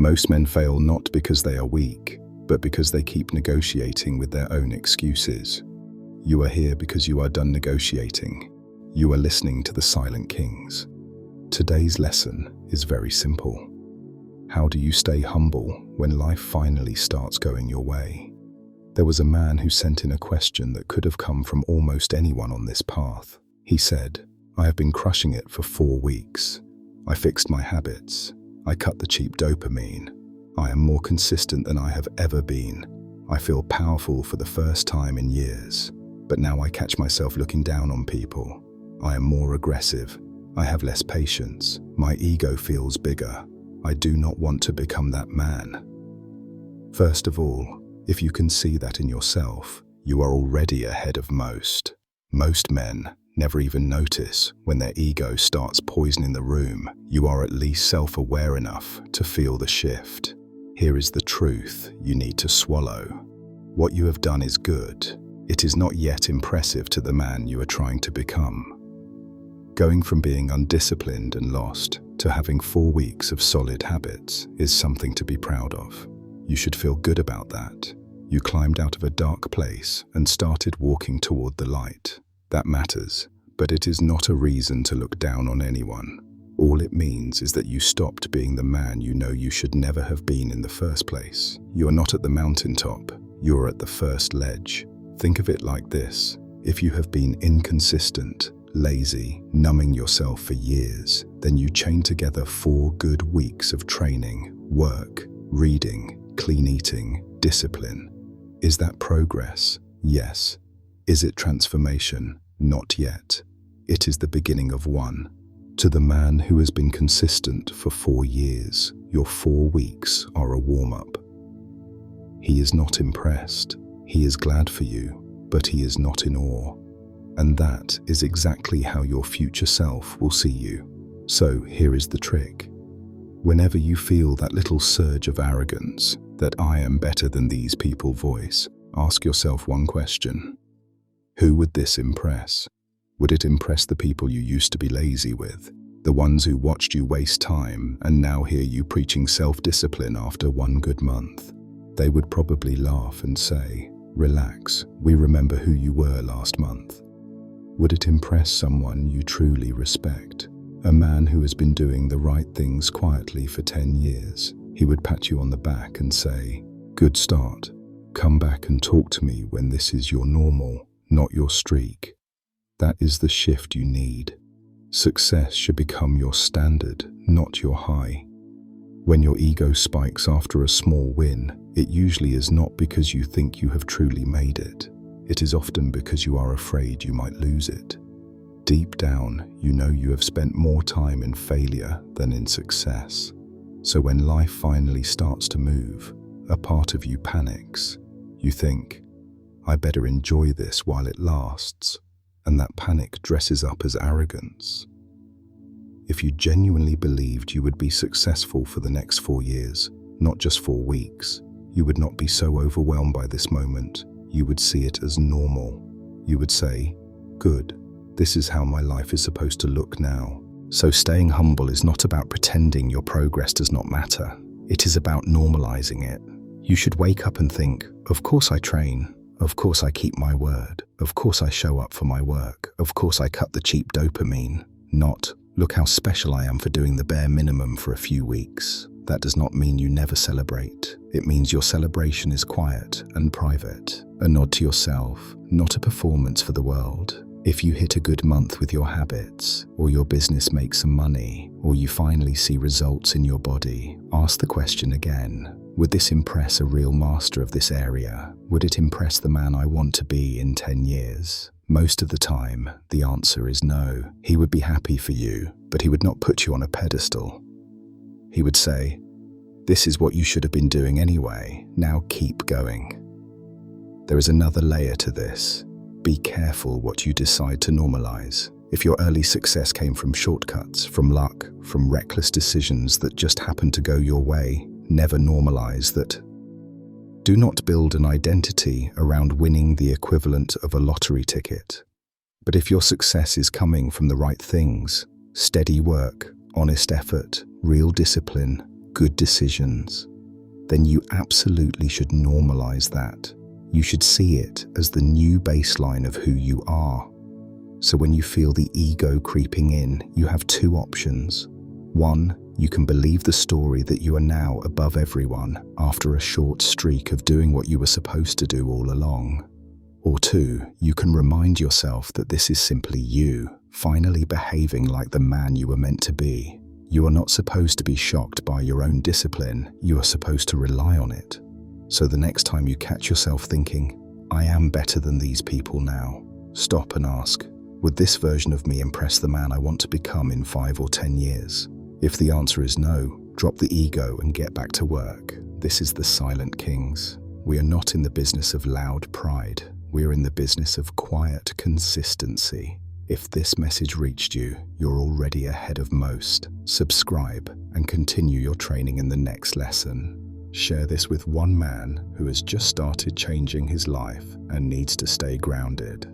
Most men fail not because they are weak, but because they keep negotiating with their own excuses. You are here because you are done negotiating. You are listening to the silent kings. Today's lesson is very simple. How do you stay humble when life finally starts going your way? There was a man who sent in a question that could have come from almost anyone on this path. He said, "I have been crushing it for 4 weeks. I fixed my habits. I cut the cheap dopamine. I am more consistent than I have ever been. I feel powerful for the first time in years. But now I catch myself looking down on people. I am more aggressive. I have less patience. My ego feels bigger. I do not want to become that man." First of all, if you can see that in yourself, you are already ahead of most. Most men never even notice when their ego starts poisoning the room. You are at least self-aware enough to feel the shift. Here is the truth you need to swallow. What you have done is good. It is not yet impressive to the man you are trying to become. Going from being undisciplined and lost to having 4 weeks of solid habits is something to be proud of. You should feel good about that. You climbed out of a dark place and started walking toward the light. That matters, but it is not a reason to look down on anyone. All it means is that you stopped being the man you know you should never have been in the first place. You are not at the mountaintop, you are at the first ledge. Think of it like this: if you have been inconsistent, lazy, numbing yourself for years, then you chain together 4 good weeks of training, work, reading, clean eating, discipline. Is that progress? Yes. Is it transformation? Not yet. It is the beginning of one. To the man who has been consistent for 4 years, your 4 weeks are a warm-up. He is not impressed. He is glad for you, but he is not in awe. And that is exactly how your future self will see you. So here is the trick. Whenever you feel that little surge of arrogance, that "I am better than these people" voice, ask yourself one question. Who would this impress? Would it impress the people you used to be lazy with? The ones who watched you waste time and now hear you preaching self-discipline after 1 good month? They would probably laugh and say, "Relax, we remember who you were last month." Would it impress someone you truly respect? A man who has been doing the right things quietly for 10 years. He would pat you on the back and say, "Good start. Come back and talk to me when this is your normal, not your streak." That is the shift you need. Success should become your standard, not your high. When your ego spikes after a small win, it usually is not because you think you have truly made it. It is often because you are afraid you might lose it. Deep down, you know you have spent more time in failure than in success. So when life finally starts to move, a part of you panics. You think, "I better enjoy this while it lasts," and that panic dresses up as arrogance. If you genuinely believed you would be successful for the next 4 years, not just 4 weeks, you would not be so overwhelmed by this moment. You would see it as normal. You would say, "Good. This is how my life is supposed to look now." So staying humble is not about pretending your progress does not matter. It is about normalizing it. You should wake up and think, "Of course I train. Of course I keep my word. Of course I show up for my work. Of course I cut the cheap dopamine." Not, "Look how special I am for doing the bare minimum for a few weeks." That does not mean you never celebrate. It means your celebration is quiet and private. A nod to yourself, not a performance for the world. If you hit a good month with your habits, or your business makes some money, or you finally see results in your body, ask the question again. Would this impress a real master of this area? Would it impress the man I want to be in 10 years? Most of the time, the answer is no. He would be happy for you, but he would not put you on a pedestal. He would say, "This is what you should have been doing anyway. Now keep going." There is another layer to this. Be careful what you decide to normalize. If your early success came from shortcuts, from luck, from reckless decisions that just happened to go your way, never normalize that. Do not build an identity around winning the equivalent of a lottery ticket. But if your success is coming from the right things, steady work, honest effort, real discipline, good decisions, then you absolutely should normalize that. You should see it as the new baseline of who you are. So when you feel the ego creeping in, you have two options. One, you can believe the story that you are now above everyone after a short streak of doing what you were supposed to do all along. Or two, you can remind yourself that this is simply you, finally behaving like the man you were meant to be. You are not supposed to be shocked by your own discipline, you are supposed to rely on it. So the next time you catch yourself thinking, I am better than these people now, stop and ask, would this version of me impress the man I want to become in 5 or 10 years? If the answer is no, drop the ego and get back to work. This is the Silent Kings. We are not in the business of loud pride. We are in the business of quiet consistency. If this message reached you, you're already ahead of most. Subscribe and continue your training in the next lesson. Share this with one man who has just started changing his life and needs to stay grounded.